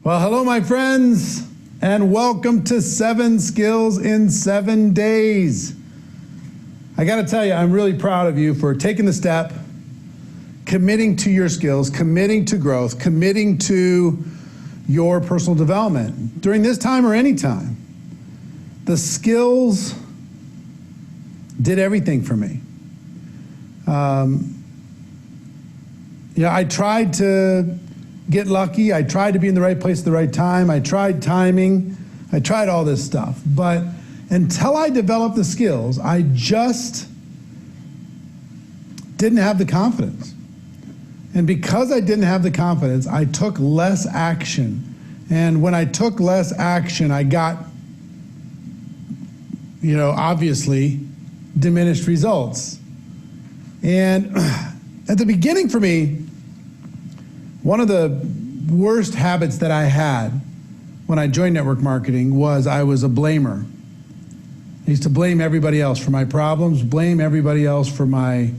Well, hello, my friends, and welcome to 7 Skills in 7 Days. I got to tell you, I'm really proud of you for taking the step, committing to your skills, committing to growth, committing to your personal development during this time or any time. The skills did everything for me. I tried to get lucky. I tried to be in the right place at the right time. I tried timing. I tried all this stuff. But until I developed the skills, I just didn't have the confidence. And because I didn't have the confidence, I took less action. And when I took less action, I got, obviously diminished results. And at the beginning for me, one of the worst habits that I had when I joined network marketing was I was a blamer. I used to blame everybody else for my problems, blame everybody else for my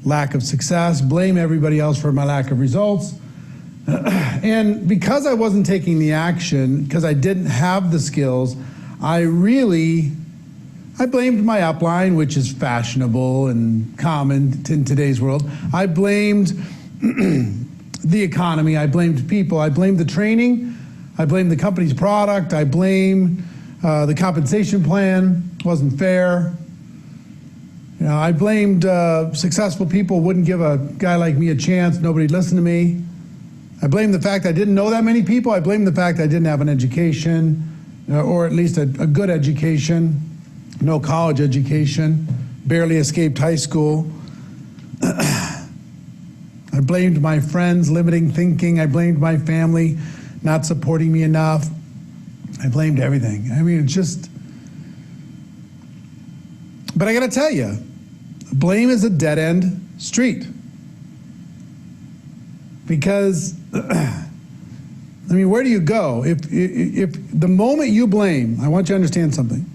lack of success, blame everybody else for my lack of results. And because I wasn't taking the action, because I didn't have the skills, I blamed my upline, which is fashionable and common in today's world. I blamed the economy, I blamed people, I blamed the training, I blamed the company's product, I blamed the compensation plan, wasn't fair. I blamed successful people wouldn't give a guy like me a chance, nobody'd listen to me. I blamed the fact I didn't know that many people, I blamed the fact I didn't have an education, or at least a good education, no college education, barely escaped high school. I blamed my friends, limiting thinking. I blamed my family, not supporting me enough. I blamed everything. I mean, but I gotta tell you, blame is a dead-end street. Because, where do you go? If the moment you blame, I want you to understand something.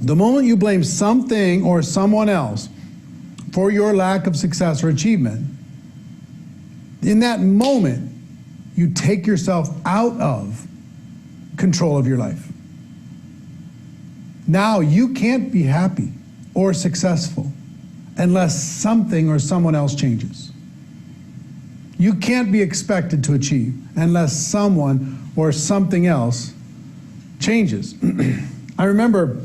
The moment you blame something or someone else for your lack of success or achievement, in that moment, you take yourself out of control of your life. Now you can't be happy or successful unless something or someone else changes. You can't be expected to achieve unless someone or something else changes. I remember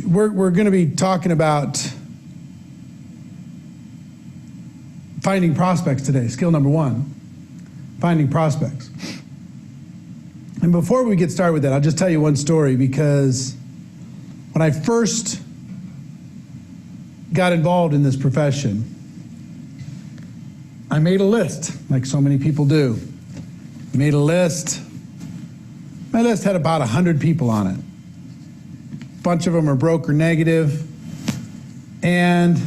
we're going to be talking about finding prospects today. Skill number 1, finding prospects. And before we get started with that, I'll just tell you one story, because when I first got involved in this profession, I made a list, like so many people do. Made a list. My list had about 100 people on it. A bunch of them are broke or negative. And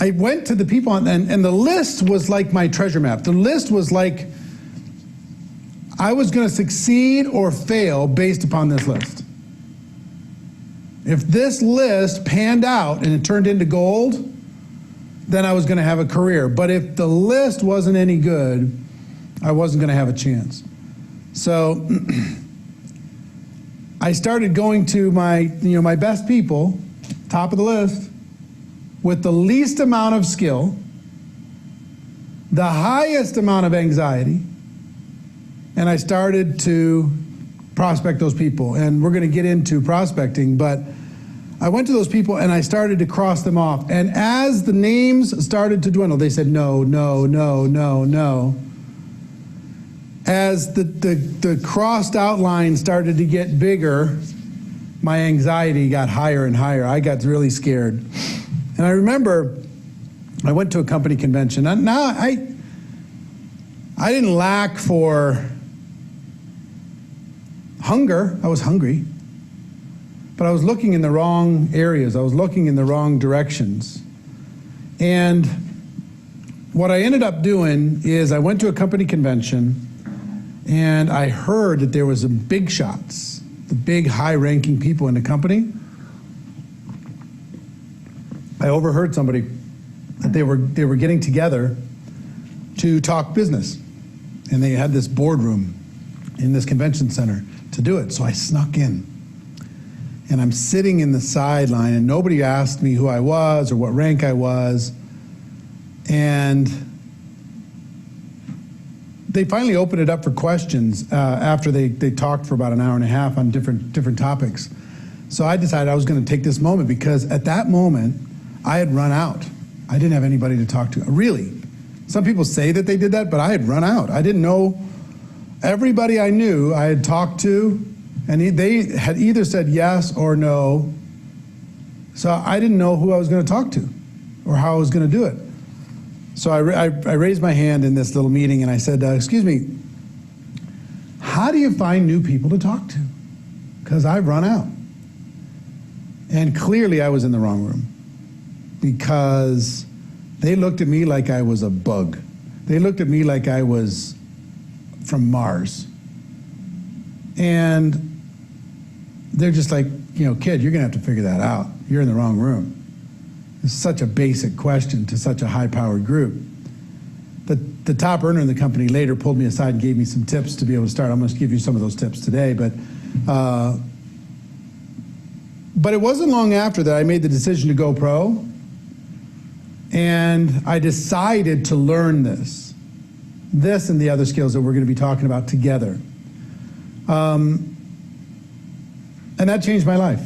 I went to the people, and the list was like my treasure map. The list was like I was going to succeed or fail based upon this list. If this list panned out and it turned into gold, then I was going to have a career. But if the list wasn't any good, I wasn't going to have a chance. So I started going to my best people, top of the list, with the least amount of skill, the highest amount of anxiety, and I started to prospect those people. And we're going to get into prospecting, but I went to those people and I started to cross them off. And as the names started to dwindle, they said no, no, no, no, no. As the crossed outline started to get bigger, my anxiety got higher and higher. I got really scared. And I remember I went to a company convention. And now I didn't lack for hunger. I was hungry. But I was looking in the wrong areas. I was looking in the wrong directions. And what I ended up doing is I went to a company convention, and I heard that there was some big shots, the big high-ranking people in the company. I overheard somebody that they were getting together to talk business. And they had this boardroom in this convention center to do it. So I snuck in. And I'm sitting in the sideline, and nobody asked me who I was or what rank I was. And they finally opened it up for questions after they talked for about an hour and a half on different topics. So I decided I was going to take this moment, because at that moment, I had run out. I didn't have anybody to talk to. Really. Some people say that they did that, but I had run out. I didn't know. Everybody I knew I had talked to, and they had either said yes or no. So I didn't know who I was going to talk to or how I was going to do it. So I raised my hand in this little meeting, and I said, excuse me, how do you find new people to talk to? Because I've run out. And clearly I was in the wrong room, because they looked at me like I was a bug. They looked at me like I was from Mars. And they're just like, you know, kid, you're gonna have to figure that out. You're in the wrong room. It's such a basic question to such a high-powered group. The top earner in the company later pulled me aside and gave me some tips to be able to start. I'm going to give you some of those tips today. But it wasn't long after that I made the decision to go pro, and I decided to learn this and the other skills that we're going to be talking about together. And that changed my life.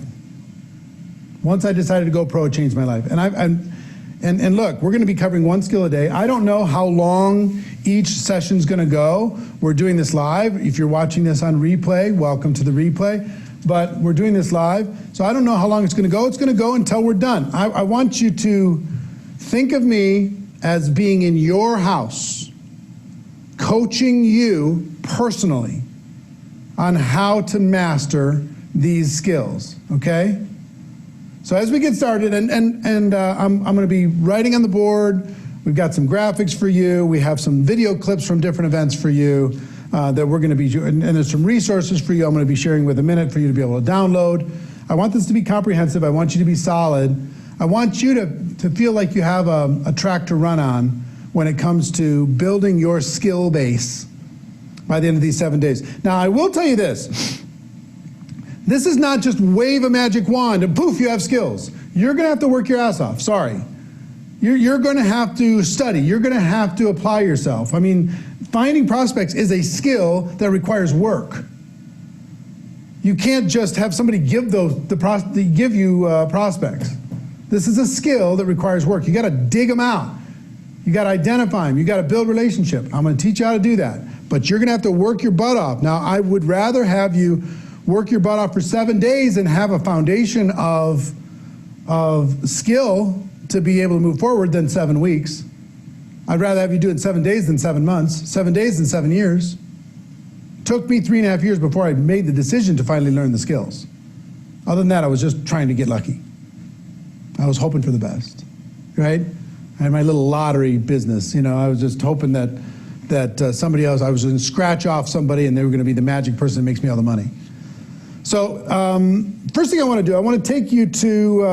Once I decided to go pro, it changed my life. And look, we're going to be covering one skill a day. I don't know how long each session's going to go. We're doing this live. If you're watching this on replay, welcome to the replay. But we're doing this live, so I don't know how long it's going to go. It's going to go until we're done. I want you to think of me as being in your house, coaching you personally on how to master these skills, okay? So as we get started, and I'm going to be writing on the board. We've got some graphics for you. We have some video clips from different events for you that we're going to be, and there's some resources for you I'm going to be sharing with a minute for you to be able to download. I want this to be comprehensive. I want you to be solid. I want you to feel like you have a track to run on when it comes to building your skill base by the end of these 7 days. Now, I will tell you this. This is not just wave a magic wand and poof, you have skills. You're going to have to work your ass off. Sorry. You're going to have to study. You're going to have to apply yourself. I mean, finding prospects is a skill that requires work. You can't just have somebody give you prospects. This is a skill that requires work. You got to dig them out. You got to identify them. You got to build relationship. I'm going to teach you how to do that. But you're going to have to work your butt off. Now, I would rather have you work your butt off for 7 days and have a foundation of skill to be able to move forward than 7 weeks. I'd rather have you do it in 7 days than 7 months, 7 days than 7 years. It took me 3.5 years before I made the decision to finally learn the skills. Other than that, I was just trying to get lucky. I was hoping for the best, right? I had my little lottery business. You know, I was just hoping that somebody else, I was going to scratch off somebody and they were going to be the magic person that makes me all the money. So first thing I want to do, I want to take you to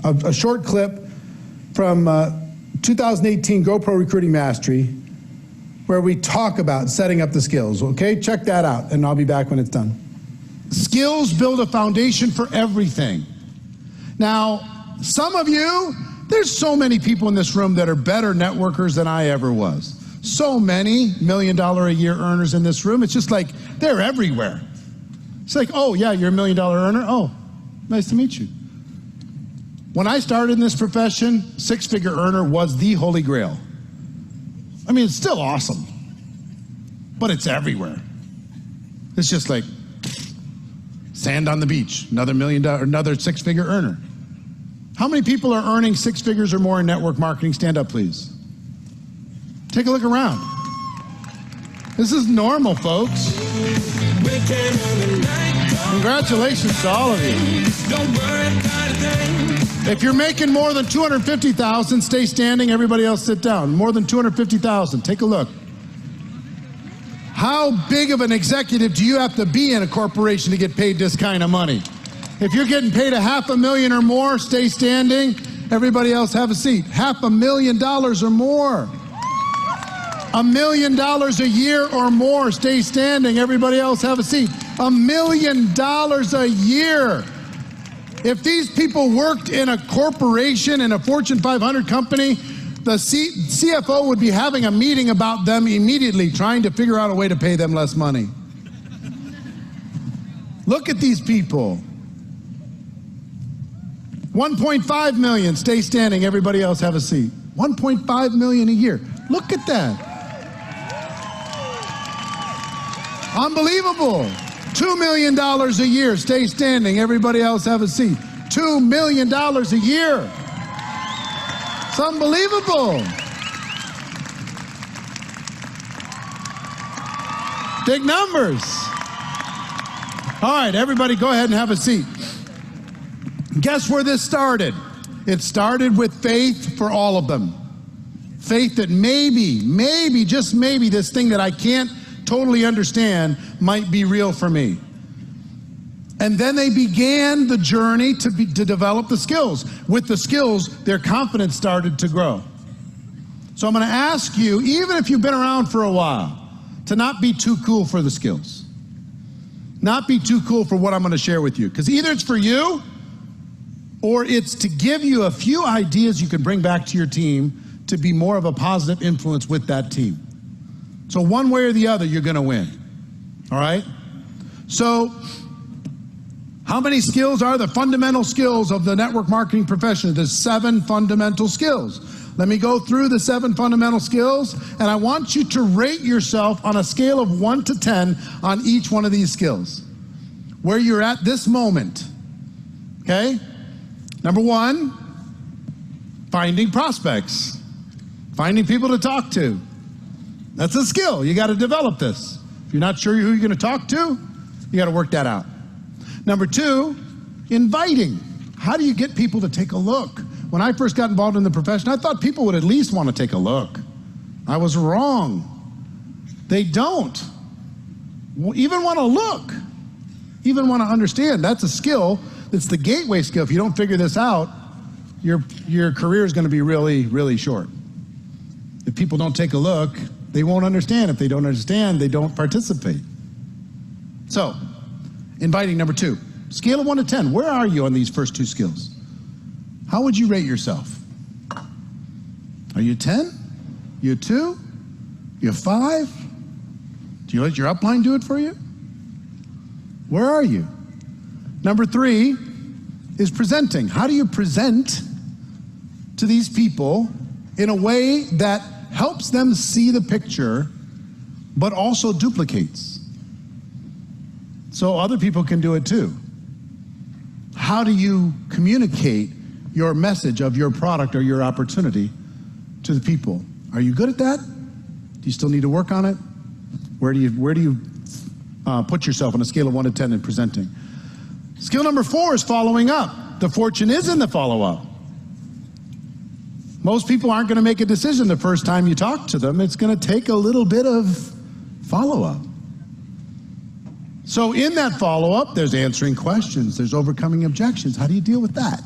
a short clip from 2018 GoPro Recruiting Mastery, where we talk about setting up the skills, okay? Check that out, and I'll be back when it's done. Skills build a foundation for everything. Now, some of you, there's so many people in this room that are better networkers than I ever was. So many $1 million a year earners in this room. It's just like they're everywhere. It's like, oh yeah, you're a $1 million earner? Oh, nice to meet you. When I started in this profession, 6-figure earner was the holy grail. I mean, it's still awesome, but it's everywhere. It's just like sand on the beach, another $1 million, another 6-figure earner. How many people are earning 6 figures or more in network marketing? Stand up, please. Take a look around. This is normal, folks. Congratulations to all of you. If you're making more than $250,000, stay standing. Everybody else sit down. More than $250,000. Take a look. How big of an executive do you have to be in a corporation to get paid this kind of money? If you're getting paid $500,000 or more, stay standing. Everybody else have a seat. $500,000 or more. $1 million a year or more, stay standing. Everybody else have a seat. $1 million a year. If these people worked in a corporation, in a Fortune 500 company, the CFO would be having a meeting about them immediately, trying to figure out a way to pay them less money. Look at these people. 1.5 million, stay standing. Everybody else have a seat. 1.5 million a year. Look at that. Unbelievable. $2 million a year, stay standing. Everybody else have a seat. $2 million a year. It's unbelievable. Big numbers. All right, everybody go ahead and have a seat. Guess where this started? It started with faith for all of them. Faith that maybe, just maybe, this thing that I can't totally understand might be real for me. And then they began the journey to develop the skills. With the skills, their confidence started to grow. So I'm going to ask you, even if you've been around for a while, to not be too cool for the skills. Not be too cool for what I'm going to share with you. Because either it's for you, or it's to give you a few ideas you can bring back to your team to be more of a positive influence with that team. So one way or the other, you're going to win. All right? So how many skills are the fundamental skills of the network marketing profession? There's 7 fundamental skills. Let me go through the 7 fundamental skills, and I want you to rate yourself on a scale of 1 to 10 on each one of these skills, where you're at this moment. Okay? Number 1, finding prospects. Finding people to talk to. That's a skill. You got to develop this. If you're not sure who you're going to talk to, you got to work that out. Number 2, inviting. How do you get people to take a look? When I first got involved in the profession, I thought people would at least want to take a look. I was wrong. They don't even want to look, even want to understand. That's a skill. It's the gateway skill. If you don't figure this out, your career is going to be really, really short. If people don't take a look, they won't understand. If they don't understand, they don't participate. So, inviting, number 2. Scale of 1 to 10. Where are you on these first 2 skills? How would you rate yourself? Are you 10? You 2? You 5? Do you let your upline do it for you? Where are you? Number 3 is presenting. How do you present to these people in a way that helps them see the picture, but also duplicates, so other people can do it too? How do you communicate your message of your product or your opportunity to the people? Are you good at that? Do you still need to work on it? Where do you put yourself on a scale of 1 to 10 in presenting? Skill number 4 is following up. The fortune is in the follow-up. Most people aren't going to make a decision the first time you talk to them. It's going to take a little bit of follow-up. So in that follow-up, there's answering questions. There's overcoming objections. How do you deal with that?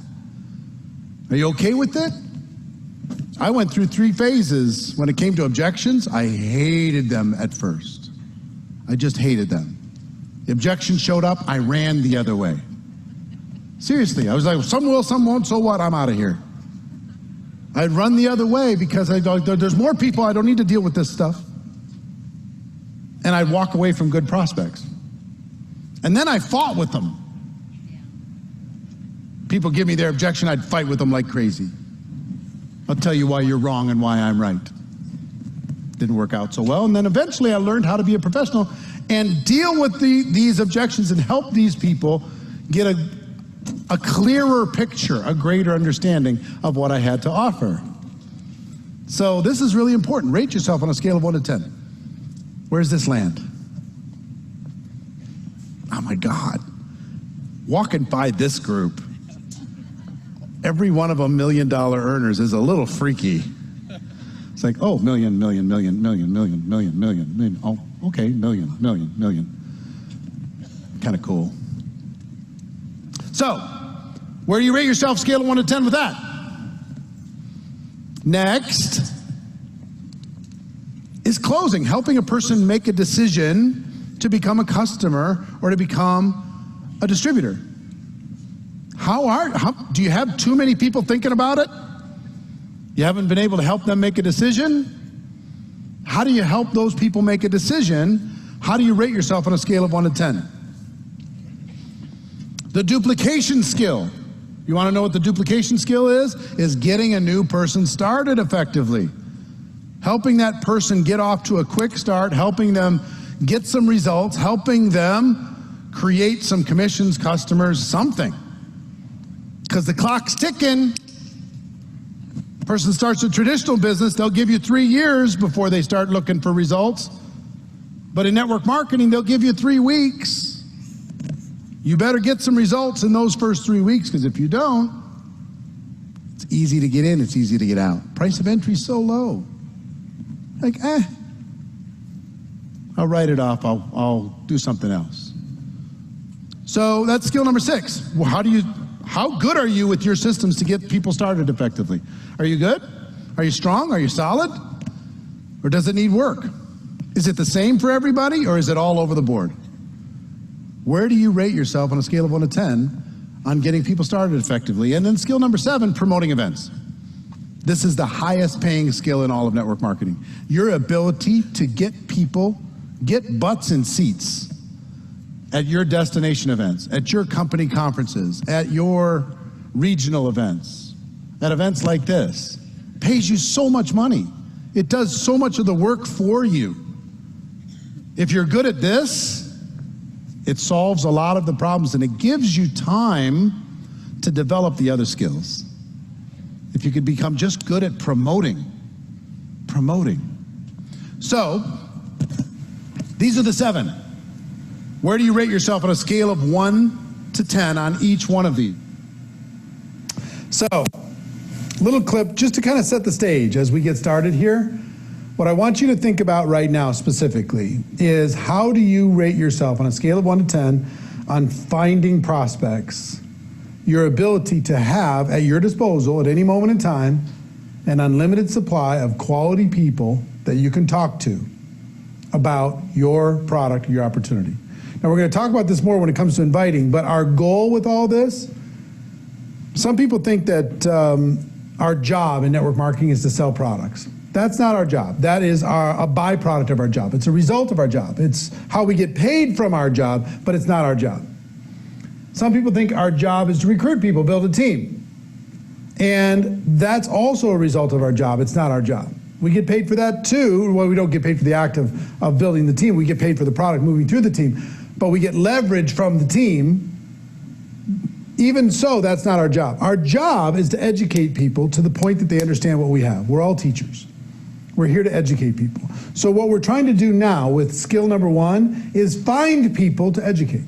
Are you okay with it? I went through 3 phases. When it came to objections, I hated them at first. I just hated them. The objections showed up, I ran the other way. Seriously, I was like, some will, some won't, so what? I'm out of here. I'd run the other way because there's more people, I don't need to deal with this stuff. And I'd walk away from good prospects. And then I fought with them. People give me their objection, I'd fight with them like crazy. I'll tell you why you're wrong and why I'm right. Didn't work out so well. And then eventually I learned how to be a professional and deal with these objections and help these people get a clearer picture, a greater understanding of what I had to offer. So this is really important. Rate yourself on a scale of 1 to 10. Where's this land? Oh my God. Walking by this group, every one of them $1 million earners is a little freaky. It's like, oh, million. Oh, okay, million. Kind of cool. So, where do you rate yourself, scale of 1 to 10 with that? Next is closing, helping a person make a decision to become a customer or to become a distributor. Do you have too many people thinking about it? You haven't been able to help them make a decision? How do you help those people make a decision? How do you rate yourself on a scale of 1 to 10? The duplication skill. You want to know what the duplication skill is? Is getting a new person started effectively. Helping that person get off to a quick start, helping them get some results, helping them create some commissions, customers, something. Because the clock's ticking. Person starts a traditional business, they'll give you 3 years before they start looking for results. But in network marketing, they'll give you 3 weeks. You better get some results in those first 3 weeks, because if you don't, it's easy to get in, it's easy to get out. Price of entry is so low. Like, I'll write it off, I'll do something else. So that's skill number 6. Well, how good are you with your systems to get people started effectively? Are you good? Are you strong? Are you solid? Or does it need work? Is it the same for everybody, or is it all over the board? Where do you rate yourself on a scale of 1 to 10 on getting people started effectively? And then skill number 7, promoting events. This is the highest paying skill in all of network marketing. Your ability to get people, get butts in seats at your destination events, at your company conferences, at your regional events, at events like this, pays you so much money. It does so much of the work for you. If you're good at this, it solves a lot of the problems, and it gives you time to develop the other skills. If you could become just good at promoting. So, these are the 7. Where do you rate yourself on a scale of 1 to 10 on each one of these? So, little clip just to kind of set the stage as we get started here. What I want you to think about right now specifically is, how do you rate yourself on a scale of 1 to 10 on finding prospects? Your ability to have at your disposal at any moment in time an unlimited supply of quality people that you can talk to about your product, your opportunity. Now, we're going to talk about this more when it comes to inviting, but our goal with all this, some people think that our job in network marketing is to sell products. That's not our job. That is a byproduct of our job. It's a result of our job. It's how we get paid from our job, but it's not our job. Some people think our job is to recruit people, build a team. And that's also a result of our job. It's not our job. We get paid for that too. Well, we don't get paid for the act of building the team. We get paid for the product moving through the team. But we get leverage from the team. Even so, that's not our job. Our job is to educate people to the point that they understand what we have. We're all teachers. We're here to educate people. So what we're trying to do now with skill number 1 is find people to educate.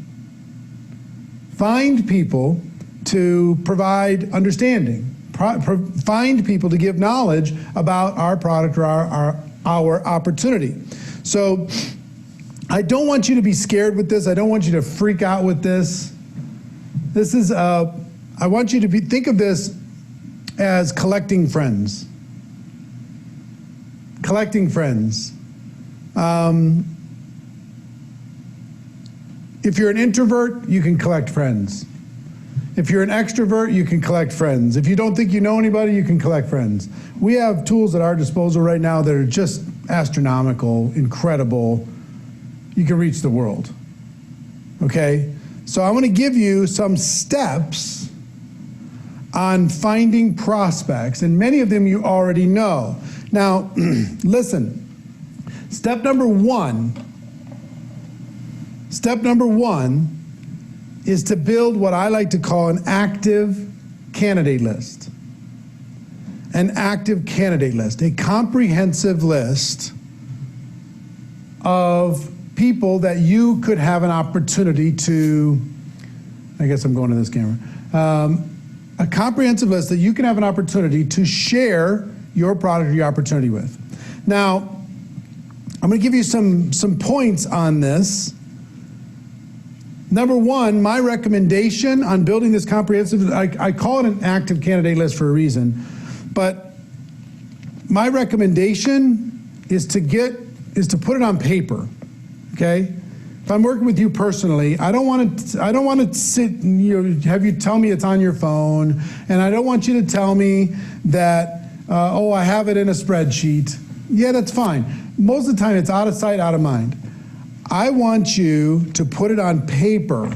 Find people to provide understanding. Find people to give knowledge about our product or our opportunity. So I don't want you to be scared with this. I don't want you to freak out with this. This is, I want you to think of this as collecting friends. Collecting friends. If you're an introvert, you can collect friends. If you're an extrovert, you can collect friends. If you don't think you know anybody, you can collect friends. We have tools at our disposal right now that are just astronomical, incredible. You can reach the world. Okay? So I'm going to give you some steps on finding prospects, and many of them you already know. Now, listen, step number one is to build what I like to call an active candidate list. An active candidate list, a comprehensive list of people that you could have an opportunity to, I guess I'm going to this camera, a comprehensive list that you can have an opportunity to share your product or your opportunity with. Now, I'm going to give you some points on this. Number 1, my recommendation on building this comprehensive, I call it an active candidate list for a reason, but my recommendation is to put it on paper, okay? If I'm working with you personally, I don't want to sit and have you tell me it's on your phone, and I don't want you to tell me that, oh, I have it in a spreadsheet. Yeah, that's fine. Most of the time, it's out of sight, out of mind. I want you to put it on paper.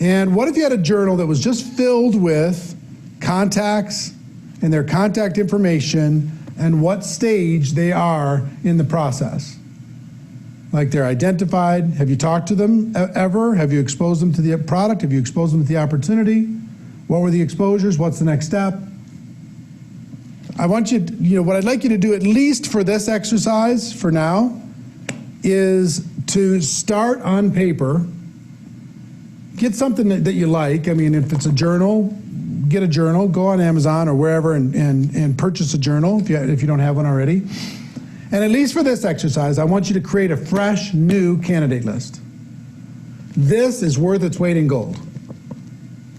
And what if you had a journal that was just filled with contacts and their contact information and what stage they are in the process? Like they're identified. Have you talked to them ever? Have you exposed them to the product? Have you exposed them to the opportunity? What were the exposures? What's the next step? I want you to, what I'd like you to do, at least for this exercise for now, is to start on paper. Get something that you like. I mean, if it's a journal, get a journal. Go on Amazon or wherever and purchase a journal if you don't have one already. And at least for this exercise, I want you to create a fresh, new candidate list. This is worth its weight in gold.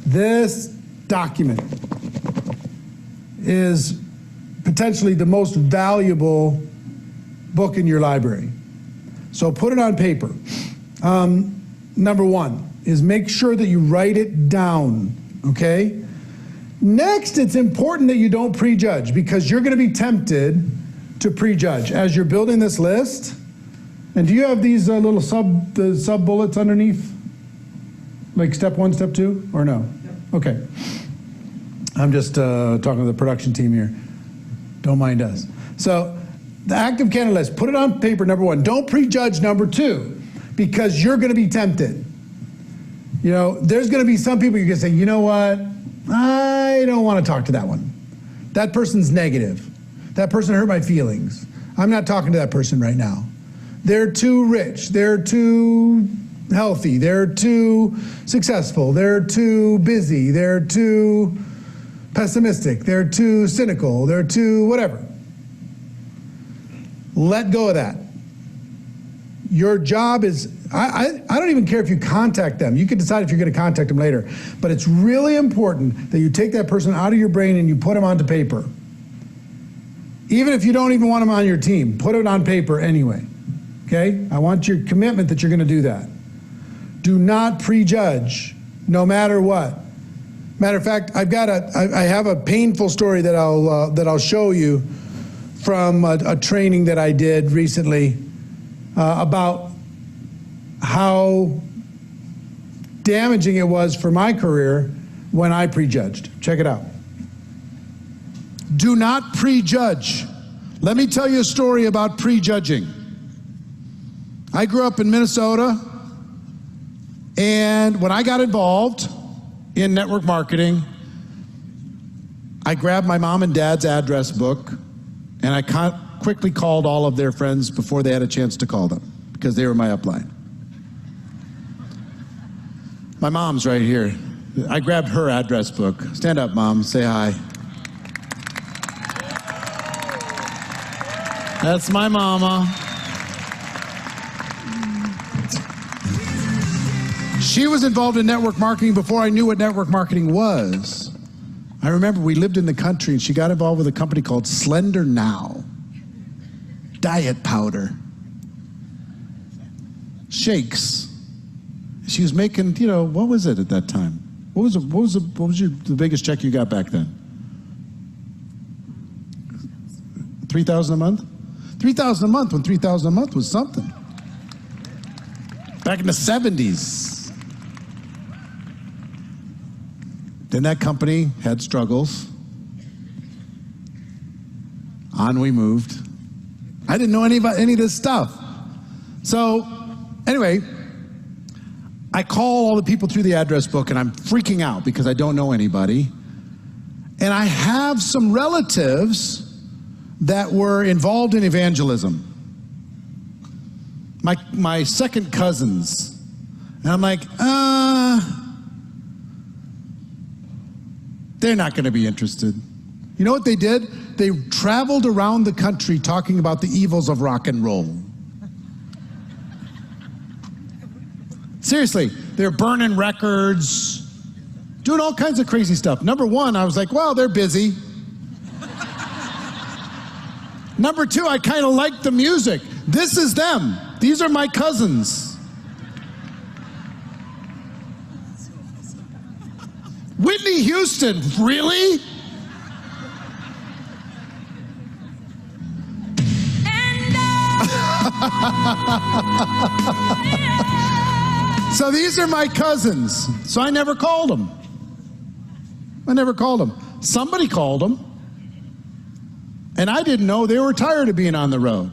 This document is potentially the most valuable book in your library. So put it on paper. Number one is make sure that you write it down, okay? Next, it's important that you don't prejudge, because you're going to be tempted to prejudge as you're building this list. And do you have these little sub bullets underneath? Like step 1, step 2, or no? Yep. Okay. I'm just talking to the production team here. Don't mind us. So the active candidate list, put it on paper, number 1. Don't prejudge, number 2, because you're going to be tempted. There's going to be some people you're going to say, you know what? I don't want to talk to that one. That person's negative. That person hurt my feelings. I'm not talking to that person right now. They're too rich. They're too healthy. They're too successful. They're too busy. They're too pessimistic. They're too cynical. They're too whatever. Let go of that. Your job is, I don't even care if you contact them. You can decide if you're going to contact them later. But it's really important that you take that person out of your brain and you put them onto paper. Even if you don't even want them on your team, put it on paper anyway, okay? I want your commitment that you're going to do that. Do not prejudge, no matter what. Matter of fact, I have a painful story that I'll show you from a training that I did recently about how damaging it was for my career when I prejudged. Check it out. Do not prejudge. Let me tell you a story about prejudging. I grew up in Minnesota, and when I got involved in network marketing, I grabbed my mom and dad's address book, and I quickly called all of their friends before they had a chance to call them, because they were my upline. My mom's right here. I grabbed her address book. Stand up, Mom. Say hi. That's my mama. She was involved in network marketing before I knew what network marketing was. I remember we lived in the country and she got involved with a company called Slender Now. Diet powder. Shakes. She was making, what was it at that time? What was the biggest check you got back then? $3,000 a month? $3,000 a month when $3,000 a month was something. Back in the 70s. Then that company had struggles. On we moved. I didn't know any of this stuff. So anyway, I call all the people through the address book and I'm freaking out because I don't know anybody. And I have some relatives that were involved in evangelism. My second cousins. And I'm like, they're not going to be interested. You know what they did? They traveled around the country talking about the evils of rock and roll. Seriously, they're burning records, doing all kinds of crazy stuff. Number one, I was like, well, they're busy. Number two, I kind of like the music. This is them. These are my cousins. Whitney Houston, really? So these are my cousins. So I never called them. Somebody called them. And I didn't know they were tired of being on the road.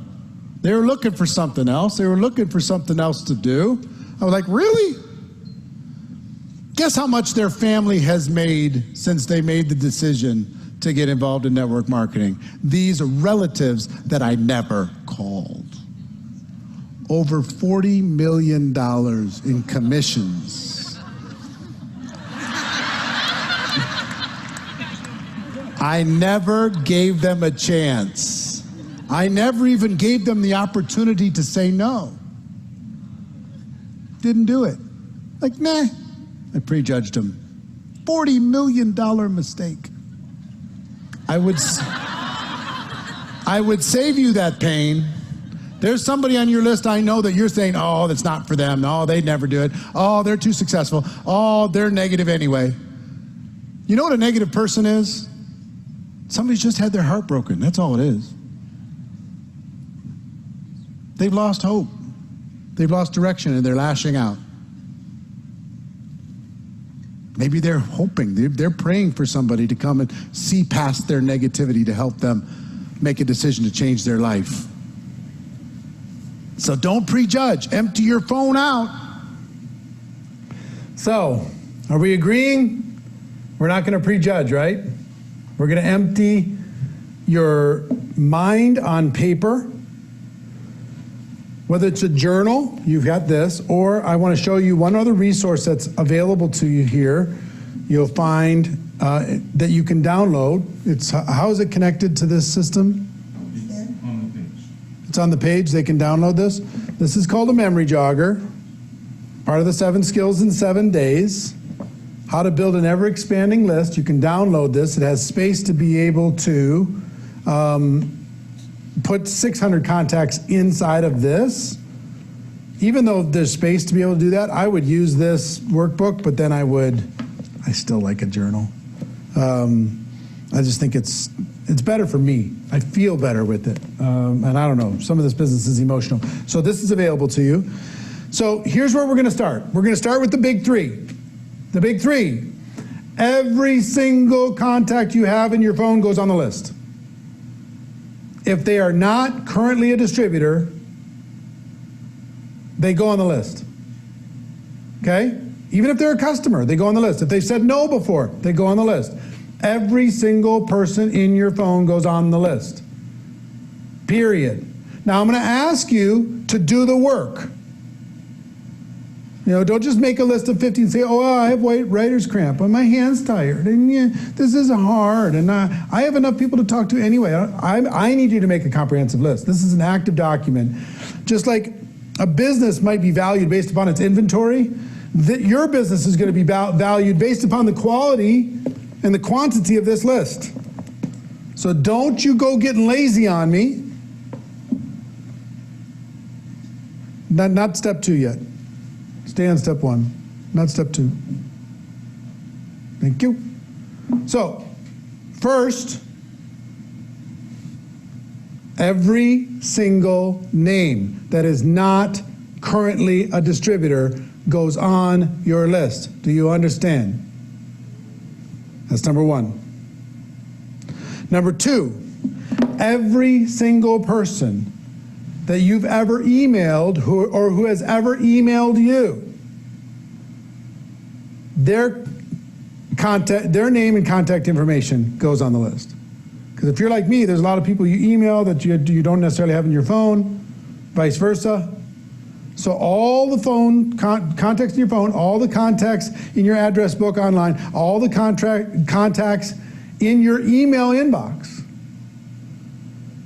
They were looking for something else. They were looking for something else to do. I was like, really? Guess how much their family has made since they made the decision to get involved in network marketing? These relatives that I never called. Over $40 million in commissions. I never gave them a chance. I never even gave them the opportunity to say no. Didn't do it. Like, nah. I prejudged them. $40 million mistake. I would save you that pain. There's somebody on your list I know that you're saying, oh, that's not for them. Oh, they'd never do it. Oh, they're too successful. Oh, they're negative anyway. You know what a negative person is? Somebody's just had their heart broken. That's all it is. They've lost hope. They've lost direction and they're lashing out. Maybe they're hoping, they're praying for somebody to come and see past their negativity to help them make a decision to change their life. So don't prejudge. Empty your phone out. So, are we agreeing? We're not going to prejudge, right? We're going to empty your mind on paper. Whether it's a journal, you've got this, or I want to show you one other resource that's available to you here. You'll find that you can download. How is it connected to this system? It's on the page. They can download this. This is called a memory jogger, part of the 7 skills in 7 days. How to build an ever-expanding list. You can download this. It has space to be able to put 600 contacts inside of this. Even though there's space to be able to do that, I would use this workbook, but then I still like a journal. I just think it's better for me. I feel better with it. And I don't know, some of this business is emotional. So this is available to you. So here's where we're going to start. We're going to start with the big 3. The big 3. Every single contact you have in your phone goes on the list. If they are not currently a distributor, they go on the list. Okay? Even if they're a customer, they go on the list. If they've said no before, they go on the list. Every single person in your phone goes on the list. Period. Now I'm going to ask you to do the work. You know, don't just make a list of 50 and say, oh, I have writer's cramp, and my hand's tired, and yeah, this is hard, and I have enough people to talk to anyway. I need you to make a comprehensive list. This is an active document. Just like a business might be valued based upon its inventory, your business is going to be valued based upon the quality and the quantity of this list. So don't you go getting lazy on me. Not step 2 yet. Stay on step 1, not step 2. Thank you. So, first, every single name that is not currently a distributor goes on your list. Do you understand? That's number 1. Number 2, every single person that you've ever emailed or who has ever emailed you, their name and contact information goes on the list. Because if you're like me, there's a lot of people you email that you don't necessarily have in your phone, vice versa. So all the phone contacts in your phone, all the contacts in your address book online, all the contacts in your email inbox.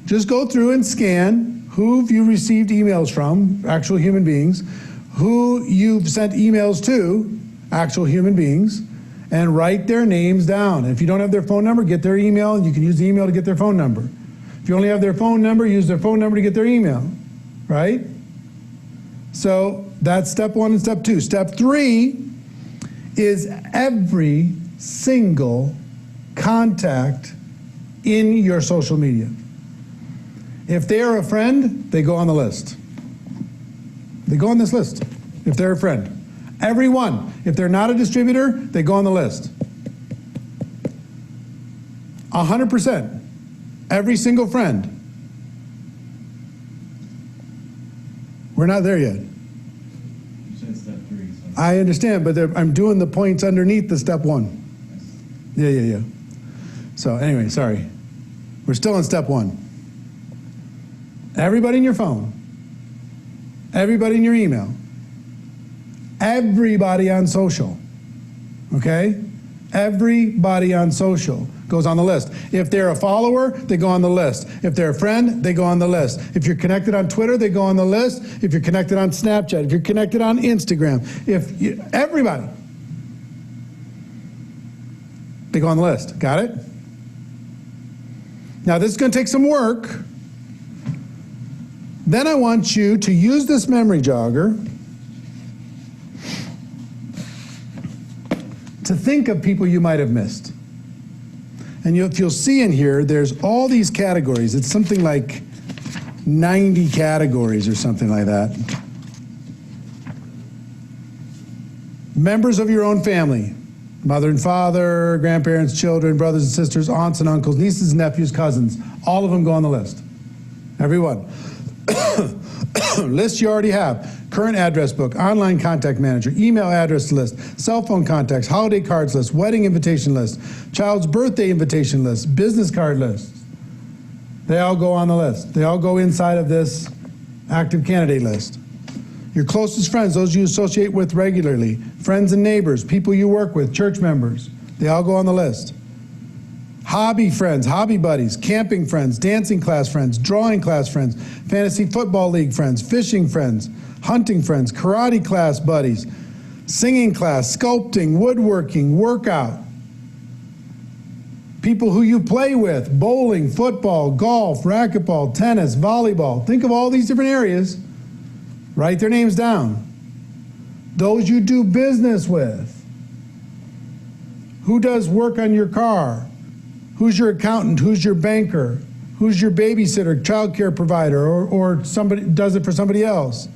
Just go through and scan who you received emails from, actual human beings, who you've sent emails to, actual human beings, and write their names down. If you don't have their phone number, get their email, and you can use the email to get their phone number. If you only have their phone number, use their phone number to get their email, right? So that's step 1 and step 2. Step 3 is every single contact in your social media. If they are a friend, they go on the list. They go on this list if they're a friend. Everyone. If they're not a distributor, they go on the list. 100%. Every single friend. We're not there yet. You said step 3. So. I understand, but I'm doing the points underneath the step 1. Yeah. So anyway, sorry. We're still on step 1. Everybody in your phone. Everybody in your email. Everybody on social. Okay? Everybody on social goes on the list. If they're a follower, they go on the list. If they're a friend, they go on the list. If you're connected on Twitter, they go on the list. If you're connected on Snapchat, if you're connected on Instagram, everybody, they go on the list. Got it? Now this is going to take some work. Then I want you to use this memory jogger to think of people you might have missed. And if you'll see in here, there's all these categories. It's something like 90 categories or something like that. Members of your own family. Mother and father, grandparents, children, brothers and sisters, aunts and uncles, nieces and nephews, cousins. All of them go on the list. Everyone. List you already have. Current address book, online contact manager, email address list, cell phone contacts, holiday cards list, wedding invitation list, child's birthday invitation list, business card list. They all go on the list. They all go inside of this active candidate list. Your closest friends, those you associate with regularly, friends and neighbors, people you work with, church members, they all go on the list. Hobby friends, hobby buddies, camping friends, dancing class friends, drawing class friends, fantasy football league friends, fishing friends, hunting friends, karate class buddies, singing class, sculpting, woodworking, workout. People who you play with, bowling, football, golf, racquetball, tennis, volleyball. Think of all these different areas. Write their names down. Those you do business with. Who does work on your car? Who's your accountant? Who's your banker? Who's your babysitter, child care provider, or somebody does it for somebody else?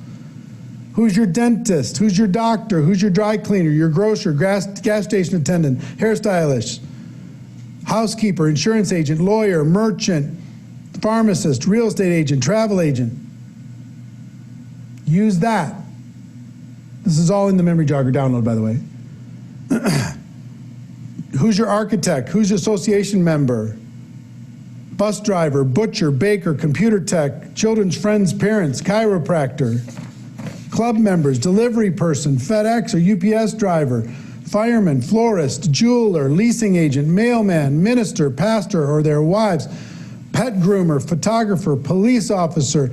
Who's your dentist? Who's your doctor? Who's your dry cleaner, your grocer, gas station attendant, hairstylist, housekeeper, insurance agent, lawyer, merchant, pharmacist, real estate agent, travel agent? Use that. This is all in the memory jogger download, by the way. Who's your architect? Who's your association member? Bus driver, butcher, baker, computer tech, children's friends, parents, chiropractor, club members, delivery person, FedEx or UPS driver, fireman, florist, jeweler, leasing agent, mailman, minister, pastor or their wives, pet groomer, photographer, police officer,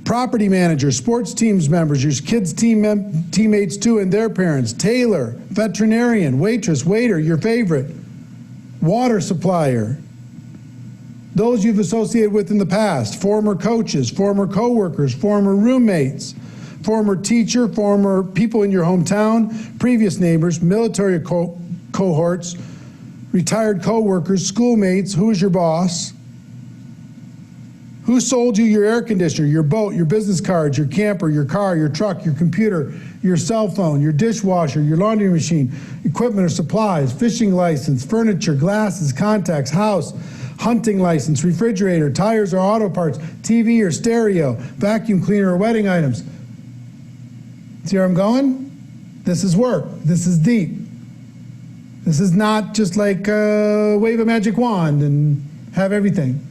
property manager, sports teams members, your kids' teammates too and their parents, tailor, veterinarian, waitress, waiter, your favorite, water supplier, those you've associated with in the past, former coaches, former co-workers, former roommates, former teacher, former people in your hometown, previous neighbors, military cohorts, retired co-workers, schoolmates, who is your boss? Who sold you your air conditioner, your boat, your business cards, your camper, your car, your truck, your computer, your cell phone, your dishwasher, your laundry machine, equipment or supplies, fishing license, furniture, glasses, contacts, house, hunting license, refrigerator, tires or auto parts, TV or stereo, vacuum cleaner or wedding items? See where I'm going? This is work. This is deep. This is not just like wave a magic wand and have everything.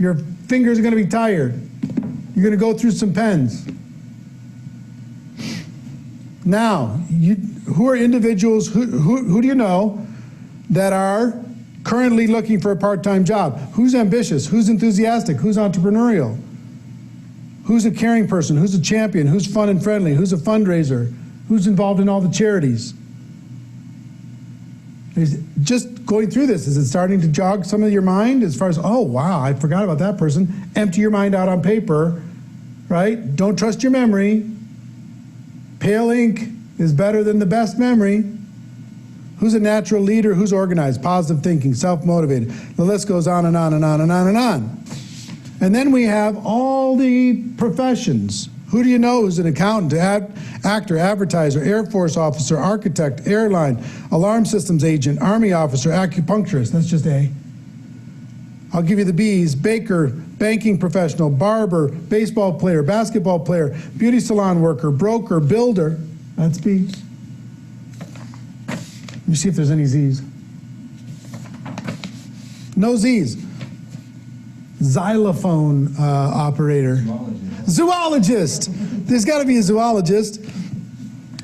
Your fingers are going to be tired. You're going to go through some pens. Now, who are individuals, who do you know that are currently looking for a part-time job? Who's ambitious? Who's enthusiastic? Who's entrepreneurial? Who's a caring person? Who's a champion? Who's fun and friendly? Who's a fundraiser? Who's involved in all the charities? Just going through this, is it starting to jog some of your mind as far as, oh, wow, I forgot about that person. Empty your mind out on paper, right? Don't trust your memory. Pale ink is better than the best memory. Who's a natural leader? Who's organized? Positive thinking, self-motivated. The list goes on and on and on and on and on. And then we have all the professions. Who do you know who's an accountant, actor, advertiser, Air Force officer, architect, airline, alarm systems agent, Army officer, acupuncturist? That's just A. I'll give you the B's: baker, banking professional, barber, baseball player, basketball player, beauty salon worker, broker, builder. That's B. Let me see if there's any Z's. No Z's. Xylophone operator. Zoologist. There's got to be a zoologist.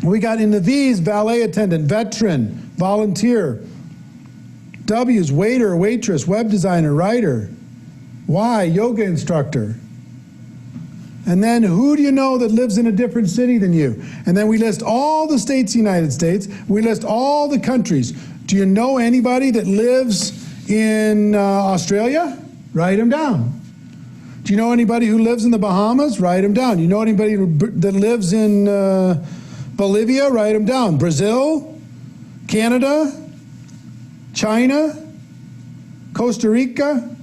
We got in the V's: valet attendant, veteran, volunteer. W's: waiter, waitress, web designer, writer. Y: yoga instructor. And then who do you know that lives in a different city than you? And then we list all the states of the United States. We list all the countries. Do you know anybody that lives in Australia? Write them down. Do you know anybody who lives in the Bahamas? Write them down. You know anybody that lives in Bolivia? Write them down. Brazil, Canada, China, Costa Rica.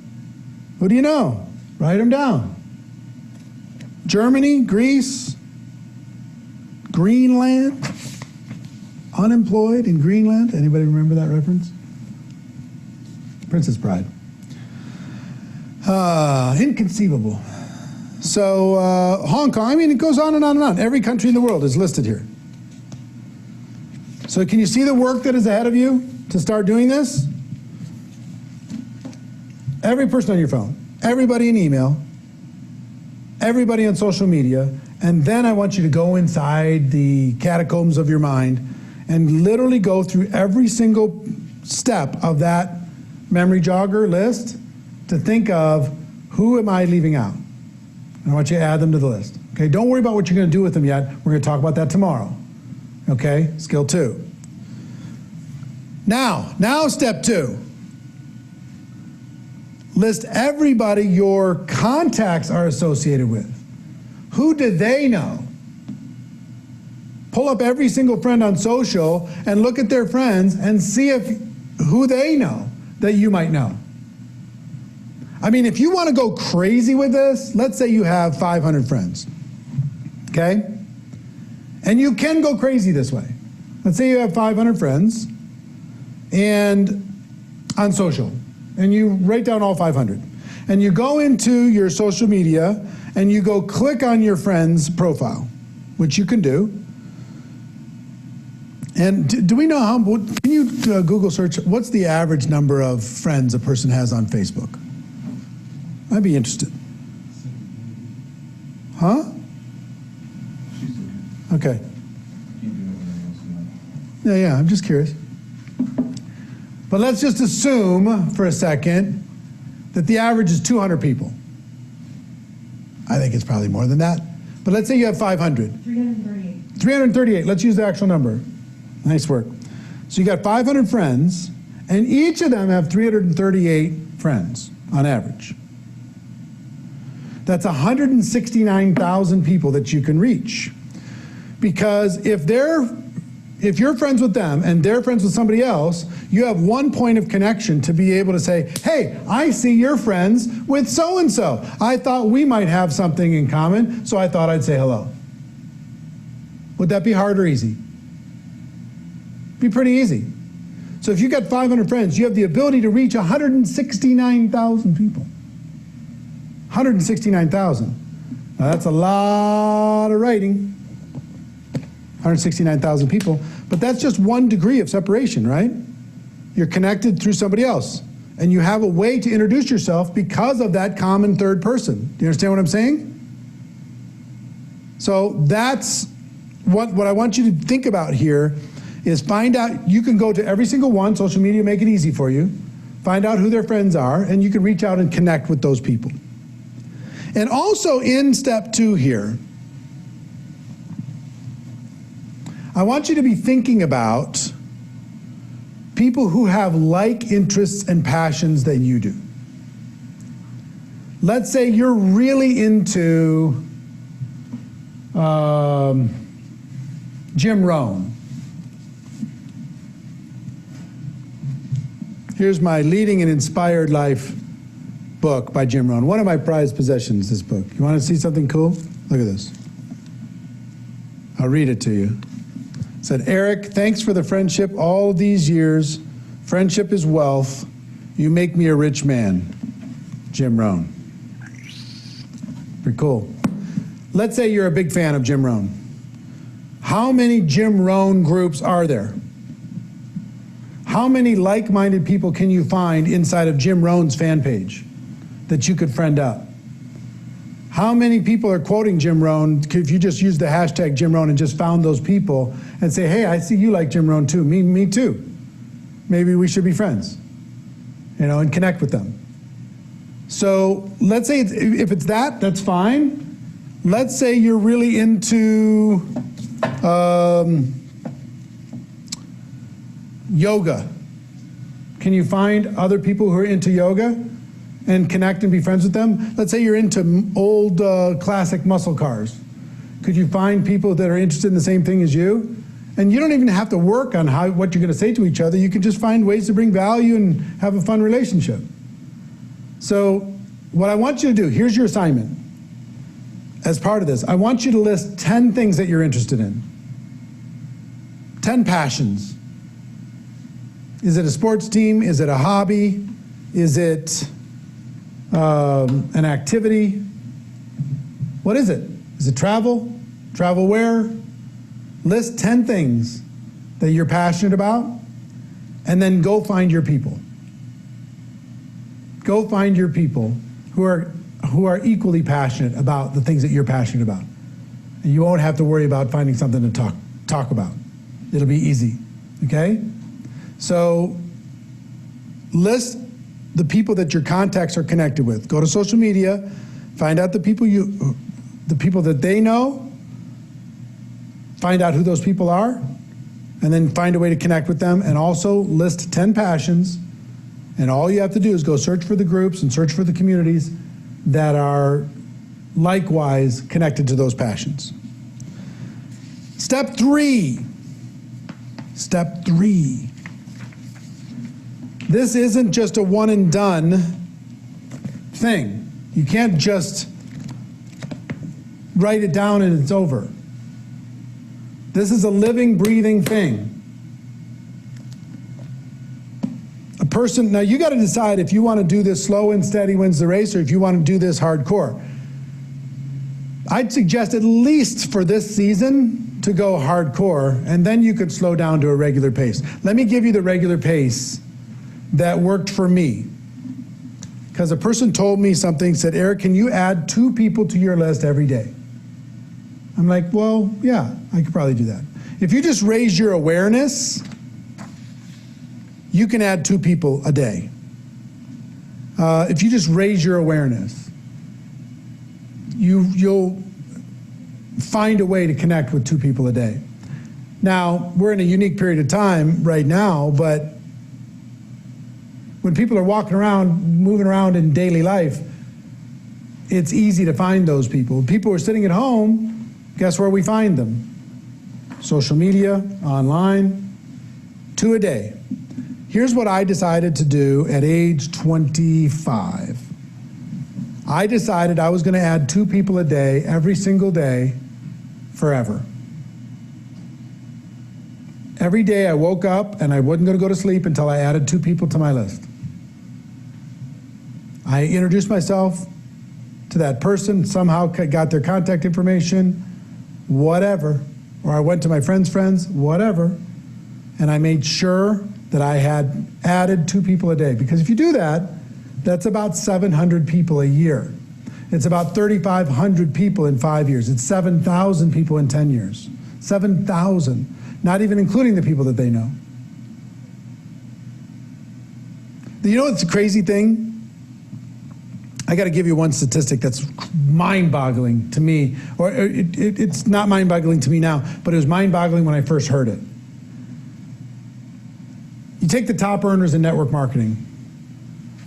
Who do you know? Write them down. Germany, Greece, Greenland, unemployed in Greenland. Anybody remember that reference? Princess Bride. Inconceivable. So Hong Kong, I mean, it goes on and on and on. Every country in the world is listed here. So can you see the work that is ahead of you to start doing this? Every person on your phone, everybody in email, everybody on social media, and then I want you to go inside the catacombs of your mind and literally go through every single step of that memory jogger list to think of, who am I leaving out? And I want you to add them to the list. Okay, don't worry about what you're going to do with them yet. We're going to talk about that tomorrow. Okay, skill 2. Now step 2. List everybody your contacts are associated with. Who do they know? Pull up every single friend on social and look at their friends and see who they know that you might know. I mean, if you want to go crazy with this, let's say you have 500 friends, okay? And you can go crazy this way. Let's say you have 500 friends and on social, and you write down all 500. And you go into your social media and you go click on your friend's profile, which you can do. And do we know how, can you Google search, what's the average number of friends a person has on Facebook? I'd be interested. Huh? Okay. Yeah, I'm just curious. But let's just assume for a second that the average is 200 people. I think it's probably more than that. But let's say you have 500. 338. 338, let's use the actual number. Nice work. So you got 500 friends, and each of them have 338 friends on average. That's 169,000 people that you can reach. Because if you're friends with them and they're friends with somebody else, you have one point of connection to be able to say, hey, I see you're friends with so-and-so. I thought we might have something in common, so I thought I'd say hello. Would that be hard or easy? Be pretty easy. So if you got 500 friends, you have the ability to reach 169,000 people. 169,000. Now that's a lot of writing. 169,000 people, but that's just one degree of separation, right? You're connected through somebody else, and you have a way to introduce yourself because of that common third person. Do you understand what I'm saying? So that's what I want you to think about here is find out, you can go to every single one, social media make it easy for you, find out who their friends are, and you can reach out and connect with those people. And also in step 2 here, I want you to be thinking about People who have like interests and passions that you do. Let's say you're really into Jim Rohn. Here's my Leading an Inspired Life book by Jim Rohn. One of my prized possessions, this book. You want to see something cool? Look at this. I'll read it to you. It said, Eric, thanks for the friendship all these years. Friendship is wealth. You make me a rich man. Jim Rohn. Pretty cool. Let's say you're a big fan of Jim Rohn. How many Jim Rohn groups are there? How many like-minded people can you find inside of Jim Rohn's fan page that you could friend up? How many people are quoting Jim Rohn if you just use the hashtag Jim Rohn and just found those people and say, hey, I see you like Jim Rohn too. Me too. Maybe we should be friends, and connect with them. So let's say if it's that, that's fine. Let's say you're really into yoga. Can you find other people who are into yoga and connect and be friends with them? Let's say you're into old classic muscle cars. Could you find people that are interested in the same thing as you? And you don't even have to work on what you're going to say to each other. You can just find ways to bring value and have a fun relationship. So what I want you to do, here's your assignment. As part of this, I want you to list 10 things that you're interested in. 10 passions. Is it a sports team? Is it a hobby? Is it an activity? What is it? Is it travel? Travel where? List 10 things that you're passionate about, and then go find your people. Go find your people who are equally passionate about the things that you're passionate about. And you won't have to worry about finding something to talk about. It'll be easy, okay? So list the people that your contacts are connected with. Go to social media, find out the people that they know, find out who those people are, and then find a way to connect with them, and also list 10 passions. And all you have to do is go search for the groups and search for the communities that are likewise connected to those passions. Step 3. Step 3. This isn't just a one and done thing. You can't just write it down and it's over. This is a living, breathing thing. A person, now you got to decide if you want to do this slow and steady wins the race, or if you want to do this hardcore. I'd suggest at least for this season to go hardcore, and then you could slow down to a regular pace. Let me give you the regular pace that worked for me. Because a person told me something, said, Eric, can you add 2 people to your list every day? I'm like, well, yeah, I could probably do that. If you just raise your awareness, you can add 2 people a day. If you just raise your awareness, you'll find a way to connect with 2 people a day. Now, we're in a unique period of time right now, but when people are walking around, moving around in daily life, it's easy to find those people. People who are sitting at home, guess where we find them? Social media, online, 2 a day. Here's what I decided to do at age 25. I decided I was going to add 2 people a day, every single day, forever. Every day I woke up and I wasn't going to go to sleep until I added 2 people to my list. I introduced myself to that person, somehow got their contact information, whatever, or I went to my friend's friends, whatever, and I made sure that I had added 2 people a day. Because if you do that, that's about 700 people a year. It's about 3,500 people in 5 years. It's 7,000 people in 10 years. 7,000, not even including the people that they know. You know what's the crazy thing? I got to give you one statistic that's mind-boggling to me, or it's not mind-boggling to me now, but it was mind-boggling when I first heard it. take the top earners in network marketing.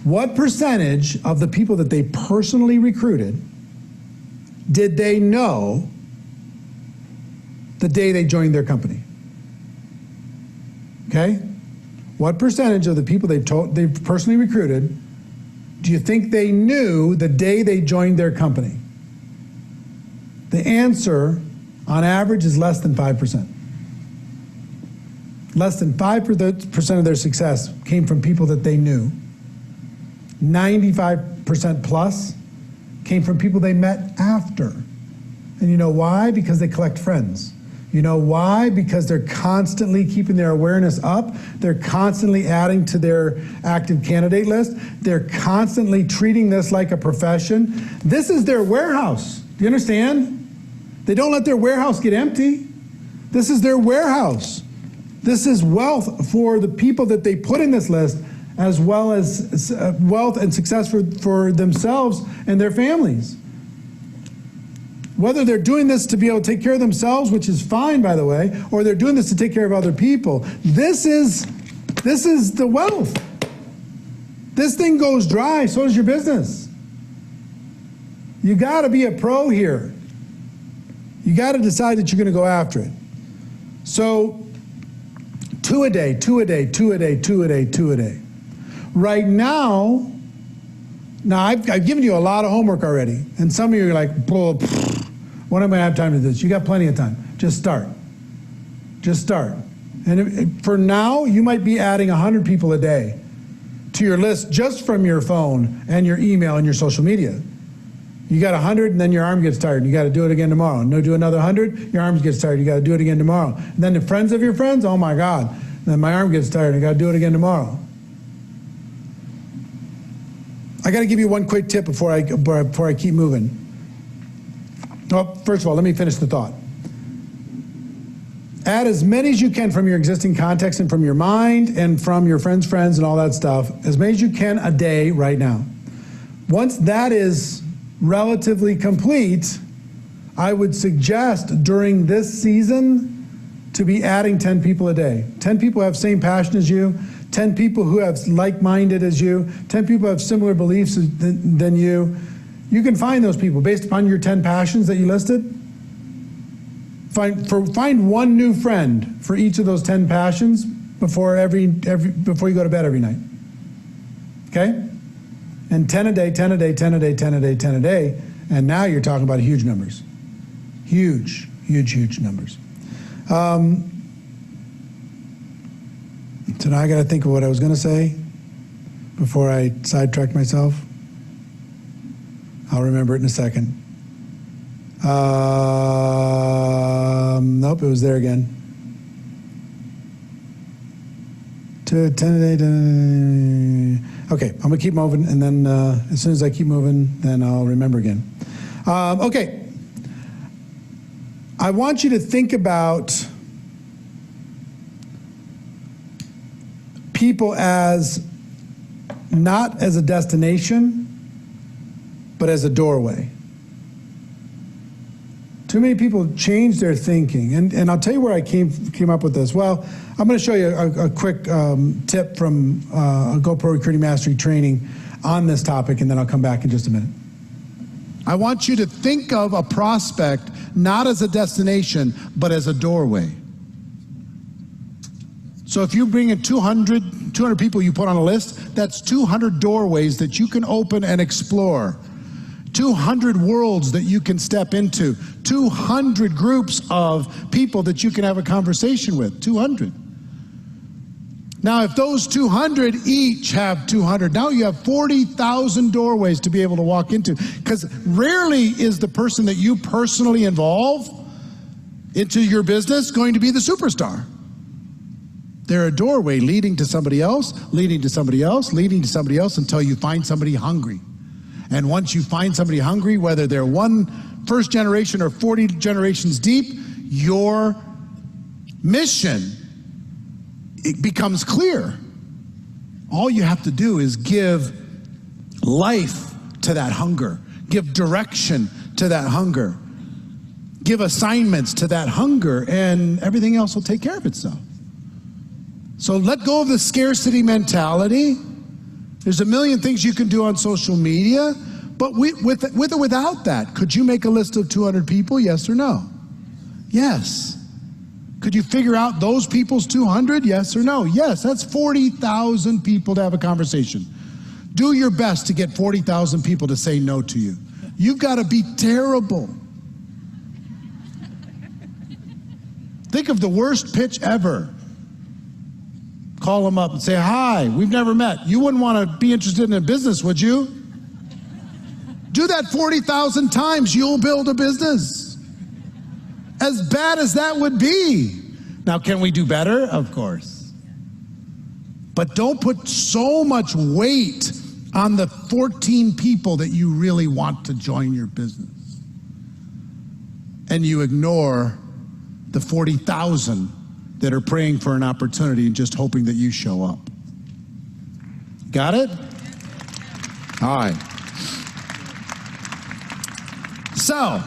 What percentage of the people that they personally recruited did they know the day they joined their company? Okay? What percentage of the people they've personally recruited do you think they knew the day they joined their company? The answer, on average, is less than 5%. Less than 5% of their success came from people that they knew. 95% plus came from people they met after. And you know why? Because they collect friends. You know why? Because they're constantly keeping their awareness up. They're constantly adding to their active candidate list. They're constantly treating this like a profession. This is their warehouse. Do you understand? They don't let their warehouse get empty. This is their warehouse. This is wealth for the people that they put in this list, as well as wealth and success for themselves and their families. Whether they're doing this to be able to take care of themselves, which is fine, by the way, or they're doing this to take care of other people, this is the wealth. This thing goes dry, so does your business. You got to be a pro here. You got to decide that you're going to go after it. So 2 a day, 2 a day, 2 a day, 2 a day, 2 a day. Right now I've given you a lot of homework already, and some of you are like, when am I going to have time to do this? You got plenty of time. Just start. Just start. And for now, you might be adding 100 people a day to your list just from your phone and your email and your social media. You got 100, and then your arm gets tired, and you got to do it again tomorrow. No, do another 100, your arm gets tired, you got to do it again tomorrow. And then the friends of your friends, oh my God, then my arm gets tired, I got to do it again tomorrow. I got to give you one quick tip before I keep moving. Well, first of all, let me finish the thought. Add as many as you can from your existing context and from your mind and from your friends' friends and all that stuff, as many as you can a day right now. Once that is relatively complete, I would suggest during this season to be adding 10 people a day. 10 people who have same passion as you, 10 people who have like-minded as you, 10 people who have similar beliefs than you. You can find those people based upon your 10 passions that you listed. Find one new friend for each of those 10 passions before you go to bed every night. Okay? And 10 a day, 10 a day, 10 a day, 10 a day, 10 a day, and now you're talking about huge numbers. Huge, huge, huge numbers. So now I got to think of what I was going to say before I sidetracked myself. I'll remember it in a second. Nope, it was there again. 10 a day, 10 a day. Okay, I'm going to keep moving, and then as soon as I keep moving, then I'll remember again. Okay. I want you to think about people as not as a destination, but as a doorway. Too many people change their thinking, and I'll tell you where I came up with this. Well, I'm going to show you a quick tip from a GoPro Recruiting Mastery training on this topic, and then I'll come back in just a minute. I want you to think of a prospect not as a destination, but as a doorway. So if you bring in 200 people you put on a list, that's 200 doorways that you can open and explore. 200 worlds that you can step into. 200 groups of people that you can have a conversation with. 200. Now, if those 200 each have 200, now you have 40,000 doorways to be able to walk into. Because rarely is the person that you personally involve into your business going to be the superstar. They're a doorway leading to somebody else, leading to somebody else, leading to somebody else until you find somebody hungry. And once you find somebody hungry, whether they're first generation or 40 generations deep, your mission, it becomes clear. All you have to do is give life to that hunger, give direction to that hunger, give assignments to that hunger, and everything else will take care of itself. So let go of the scarcity mentality. There's a million things you can do on social media, but with or without that, could you make a list of 200 people, yes or no? Yes. Could you figure out those people's 200, yes or no? Yes, that's 40,000 people to have a conversation. Do your best to get 40,000 people to say no to you. You've got to be terrible. Think of the worst pitch ever. Call them up and say, hi, we've never met. You wouldn't want to be interested in a business, would you? Do that 40,000 times, you'll build a business. As bad as that would be. Now, can we do better? Of course. But don't put so much weight on the 14 people that you really want to join your business. And you ignore the 40,000 that are praying for an opportunity and just hoping that you show up. Got it? All right. So,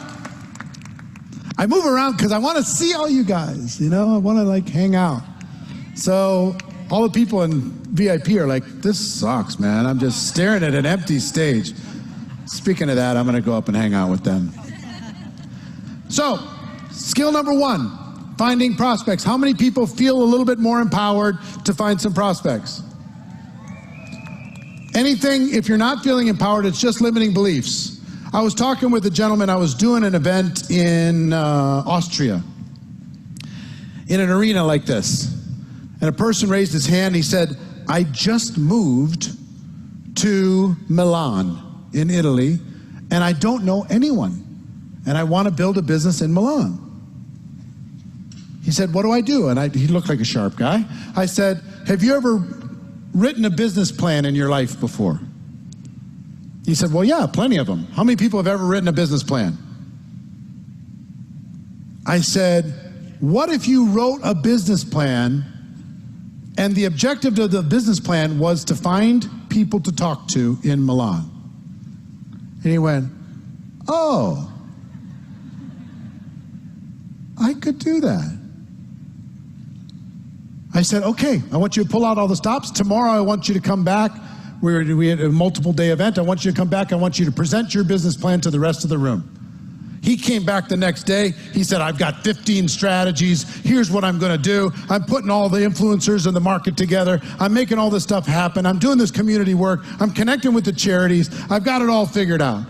I move around because I want to see all you guys, you know? I want to like hang out. So, all the people in VIP are like, this sucks, man. I'm just staring at an empty stage. Speaking of that, I'm going to go up and hang out with them. So, skill number 1, finding prospects. How many people feel a little bit more empowered to find some prospects? Anything, if you're not feeling empowered, it's just limiting beliefs. I was talking with a gentleman, I was doing an event in Austria, in an arena like this. And a person raised his hand, he said, I just moved to Milan in Italy, and I don't know anyone, and I want to build a business in Milan. He said, what do I do? And he looked like a sharp guy. I said, have you ever written a business plan in your life before? He said, well, yeah, plenty of them. How many people have ever written a business plan? I said, what if you wrote a business plan and the objective of the business plan was to find people to talk to in Milan? And he went, oh, I could do that. I said, okay, I want you to pull out all the stops. Tomorrow I want you to come back. We had a multiple day event. I want you to come back. I want you to present your business plan to the rest of the room. He came back the next day. He said, I've got 15 strategies. Here's what I'm going to do. I'm putting all the influencers in the market together. I'm making all this stuff happen. I'm doing this community work. I'm connecting with the charities. I've got it all figured out.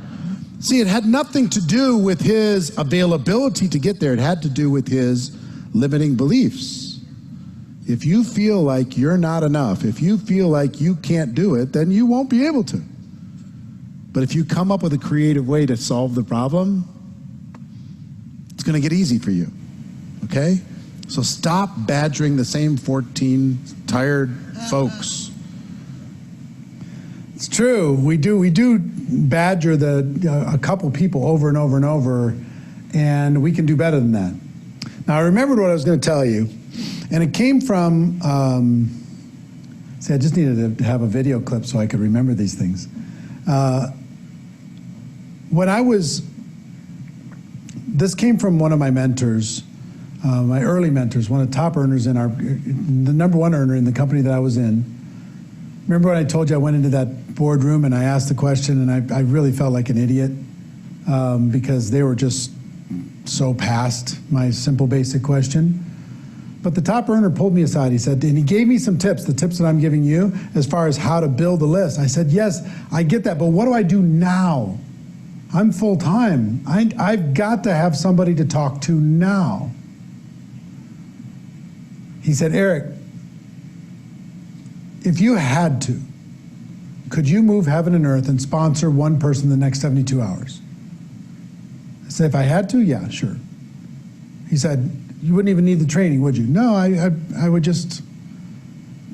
See, it had nothing to do with his availability to get there. It had to do with his limiting beliefs. If you feel like you're not enough, if you feel like you can't do it, then you won't be able to. But if you come up with a creative way to solve the problem, it's going to get easy for you, okay? So stop badgering the same 14 tired folks. It's true. We do badger a couple people over and over and over, and we can do better than that. Now, I remembered what I was going to tell you. And it came from, see, I just needed to have a video clip so I could remember these things. This came from one of my mentors, my early mentors, one of the top earners the number 1 earner in the company that I was in. Remember when I told you I went into that boardroom and I asked the question and I really felt like an idiot because they were just so past my simple basic question. But the top earner pulled me aside, he said, and he gave me some tips, the tips that I'm giving you, as far as how to build a list. I said, yes, I get that, but what do I do now? I'm full-time. I've got to have somebody to talk to now. He said, Eric, if you had to, could you move heaven and earth and sponsor one person in the next 72 hours? I said, if I had to, yeah, sure. He said, you wouldn't even need the training, would you? No, I would just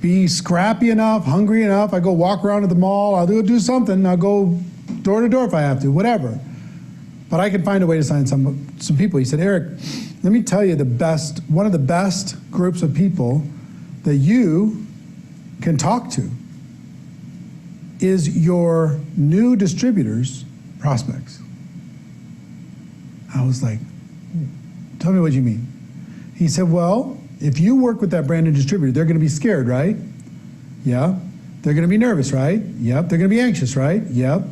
be scrappy enough, hungry enough. I go walk around to the mall. I'll do something. I'll go door to door if I have to, whatever. But I can find a way to sign some people. He said, Eric, let me tell you one of the best groups of people that you can talk to is your new distributors' prospects. I was like, tell me what you mean. He said, well, If you work with that brand new distributor, they're going to be scared, right? Yeah. They're going to be nervous, right? Yep. They're going to be anxious, right? Yep.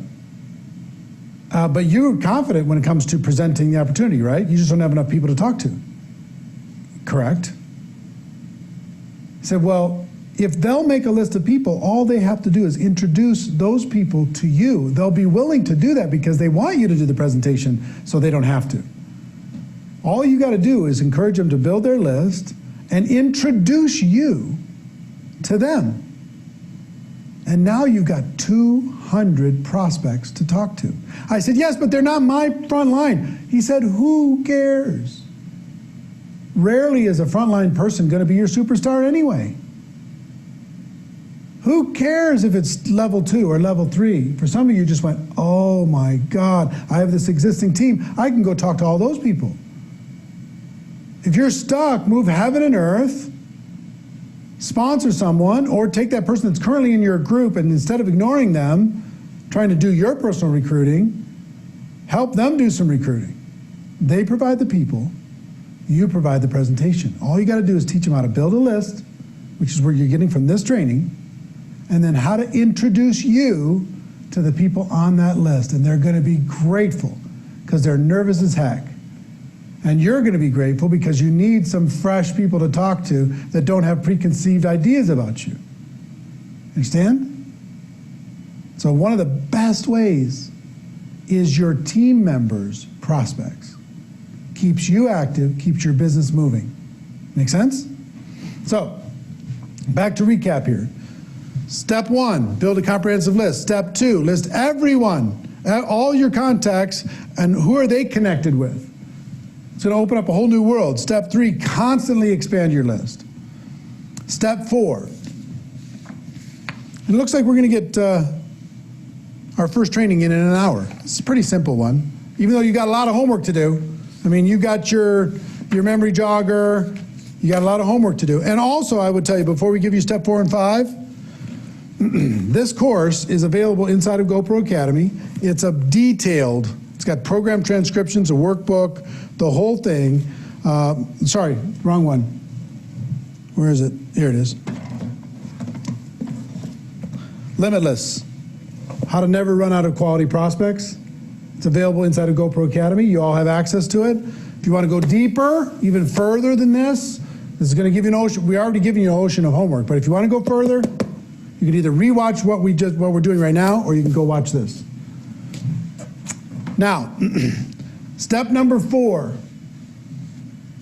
But you're confident when it comes to presenting the opportunity, right? You just don't have enough people to talk to. Correct? I said, well, if they'll make a list of people, all they have to do is introduce those people to you. They'll be willing to do that because they want you to do the presentation, so they don't have to. All you got to do is encourage them to build their list and introduce you to them. And now you've got 200 prospects to talk to. I said, yes, but they're not my front line. He said, who cares? Rarely is a frontline person going to be your superstar anyway. Who cares if it's level 2 or level 3? For some of you just went, oh my God, I have this existing team. I can go talk to all those people. If you're stuck, move heaven and earth, sponsor someone, or take that person that's currently in your group and instead of ignoring them, trying to do your personal recruiting, help them do some recruiting. They provide the people, you provide the presentation. All you got to do is teach them how to build a list, which is where you're getting from this training, and then how to introduce you to the people on that list. And they're going to be grateful because they're nervous as heck. And you're going to be grateful because you need some fresh people to talk to that don't have preconceived ideas about you. Understand? So one of the best ways is your team members' prospects. Keeps you active, keeps your business moving. Make sense? So, back to recap here. Step 1, build a comprehensive list. Step 2, list everyone, all your contacts, and who are they connected with. It's going to open up a whole new world. Step 3, constantly expand your list. Step 4, it looks like we're going to get our first training in an hour. It's a pretty simple one, even though you got a lot of homework to do. I mean, you got your memory jogger, you got a lot of homework to do. And also, I would tell you, before we give you step 4 and 5, this course is available inside of GoPro Academy. It's a detailed, it's got program transcriptions, a workbook, the whole thing. Sorry, wrong one. Where is it? Here it is. Limitless, how to never run out of quality prospects. It's available inside of GoPro Academy. You all have access to it. If you want to go deeper, even further than this is going to give you an ocean. We already given you an ocean of homework, but if you want to go further, you can either rewatch what we're doing right now, or you can go watch this. Now, step number 4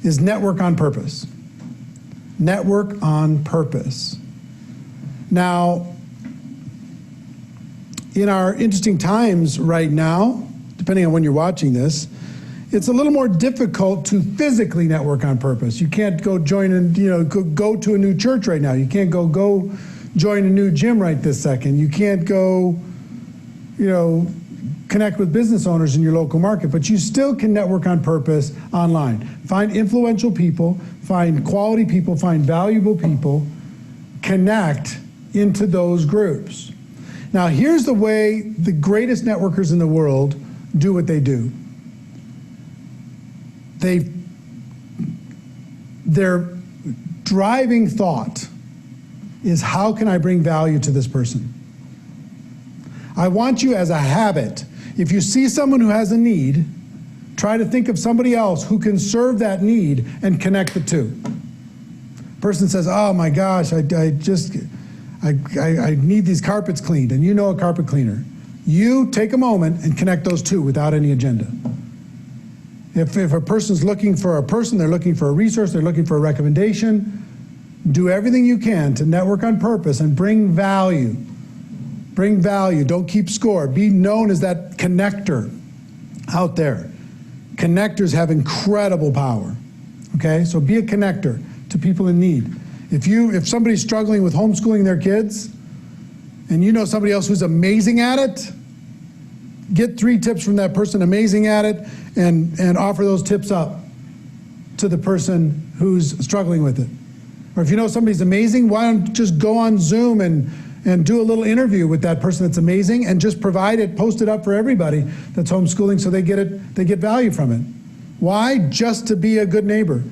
is network on purpose. Network on purpose. Now, in our interesting times right now, depending on when you're watching this, it's a little more difficult to physically network on purpose. You can't go join and go to a new church right now. You can't go join a new gym right this second. You can't go, connect with business owners in your local market, but you still can network on purpose online. Find influential people, find quality people, find valuable people, connect into those groups. Now, here's the way the greatest networkers in the world do what they do. Their driving thought is, how can I bring value to this person? I want you, as a habit, if you see someone who has a need, try to think of somebody else who can serve that need and connect the two. Person says, oh my gosh, I need these carpets cleaned, and you know a carpet cleaner. You take a moment and connect those two without any agenda. If a person's looking for a person, they're looking for a resource, they're looking for a recommendation, do everything you can to network on purpose and bring value. Bring value, don't keep score. Be known as that connector out there. Connectors have incredible power, okay? So be a connector to people in need. If somebody's struggling with homeschooling their kids, and you know somebody else who's amazing at it, get 3 tips from that person amazing at it, and offer those tips up to the person who's struggling with it. Or if you know somebody's amazing, why don't just go on Zoom and do a little interview with that person that's amazing, and just provide it, post it up for everybody that's homeschooling, so they get value from it. Why? Just to be a good neighbor.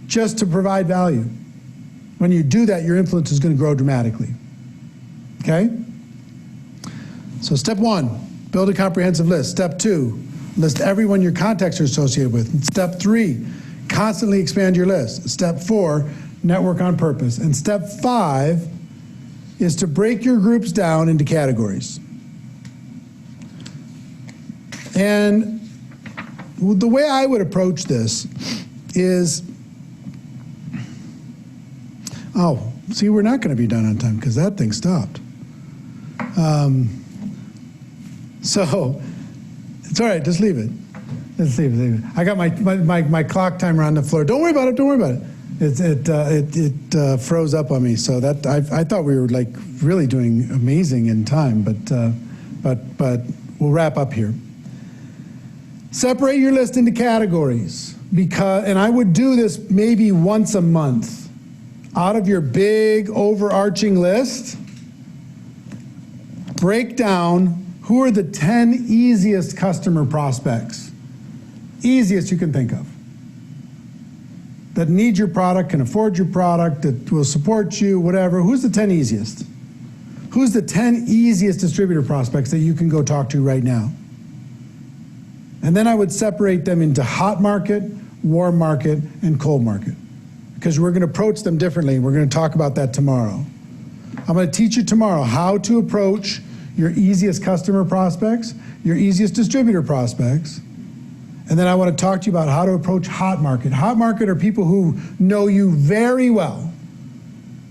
just to provide value. When you do that, your influence is going to grow dramatically. Okay? So step 1, build a comprehensive list. Step 2, list everyone your contacts are associated with. And step 3, constantly expand your list. Step 4, network on purpose. And step 5 is to break your groups down into categories. And the way I would approach this is, oh, see, we're not going to be done on time because that thing stopped. So it's all right, just leave it. Let's leave it. I got my clock timer on the floor. Don't worry about it. Don't worry about it. It froze up on me. So that I thought we were like really doing amazing in time, but we'll wrap up here. Separate your list into categories and I would do this maybe once a month. Out of your big overarching list, break down who are the 10 easiest customer prospects, easiest you can think of, that need your product, can afford your product, that will support you, whatever. Who's the 10 easiest? Who's the 10 easiest distributor prospects that you can go talk to right now? And then I would separate them into hot market, warm market, and cold market, because we're going to approach them differently. We're going to talk about that tomorrow. I'm going to teach you tomorrow how to approach your easiest customer prospects, your easiest distributor prospects, and then I want to talk to you about how to approach hot market. Hot market are people who know you very well,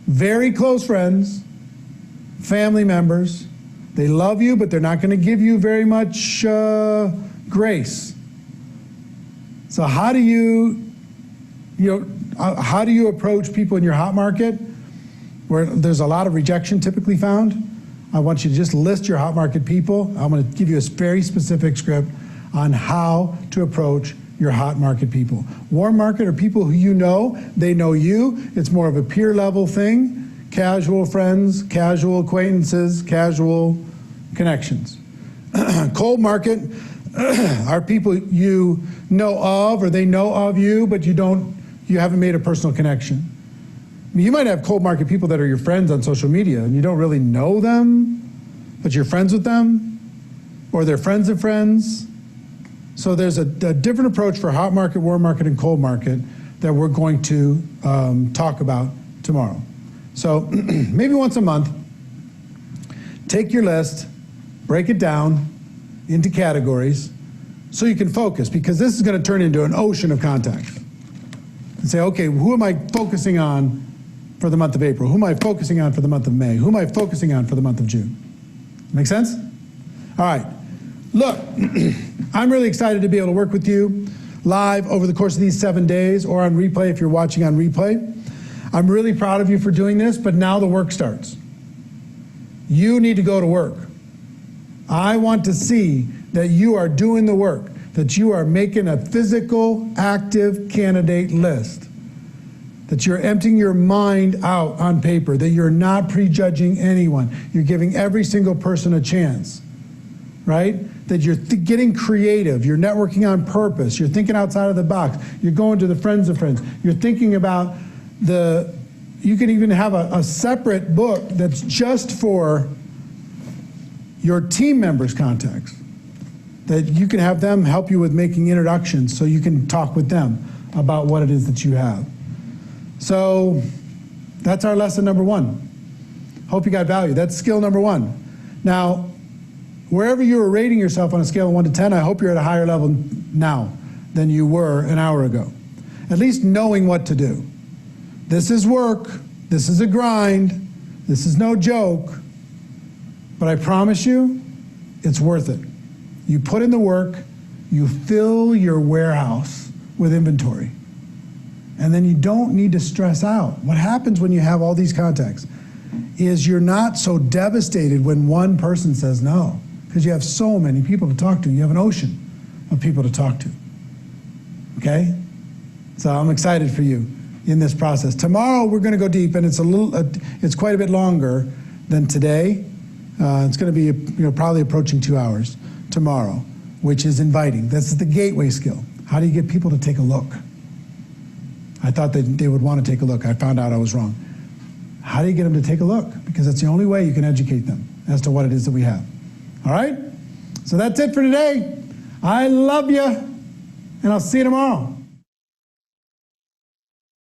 very close friends, family members. They love you, but they're not going to give you very much grace. So how do you approach people in your hot market where there's a lot of rejection typically found? I want you to just list your hot market people. I'm going to give you a very specific script on how to approach your hot market people. Warm market are people who you know, they know you. It's more of a peer level thing. Casual friends, casual acquaintances, casual connections. Cold market are people you know of or they know of you, but you haven't made a personal connection. I mean, you might have cold market people that are your friends on social media and you don't really know them, but you're friends with them, or they're friends of friends. So there's a different approach for hot market, warm market, and cold market that we're going to talk about tomorrow. So maybe once a month, take your list, break it down into categories so you can focus, because this is going to turn into an ocean of contacts. And say, okay, who am I focusing on for the month of April? Who am I focusing on for the month of May? Who am I focusing on for the month of June? Make sense? All right. Look, I'm really excited to be able to work with you live over the course of these 7 days, or on replay if you're watching on replay. I'm really proud of you for doing this, but now the work starts. You need to go to work. I want to see that you are doing the work, that you are making a physical, active candidate list, that you're emptying your mind out on paper, that you're not prejudging anyone. You're giving every single person a chance, right? That you're getting creative, you're networking on purpose, you're thinking outside of the box, you're going to the friends of friends, you're thinking about you can even have a separate book that's just for your team members' contacts, that you can have them help you with making introductions so you can talk with them about what it is that you have. So that's our lesson number 1. Hope you got value. That's skill number 1. Now, wherever you are rating yourself on a scale of 1 to 10, I hope you're at a higher level now than you were an hour ago. At least knowing what to do. This is work. This is a grind. This is no joke. But I promise you, it's worth it. You put in the work, you fill your warehouse with inventory, and then you don't need to stress out. What happens when you have all these contacts is you're not so devastated when one person says no, because you have so many people to talk to. You have an ocean of people to talk to. Okay? So I'm excited for you in this process. Tomorrow we're going to go deep, and it's quite a bit longer than today. It's going to be probably approaching 2 hours tomorrow, which is inviting. That's the gateway skill. How do you get people to take a look? I thought that they would want to take a look. I found out I was wrong. How do you get them to take a look? Because that's the only way you can educate them as to what it is that we have. All right? So that's it for today. I love you, and I'll see you tomorrow.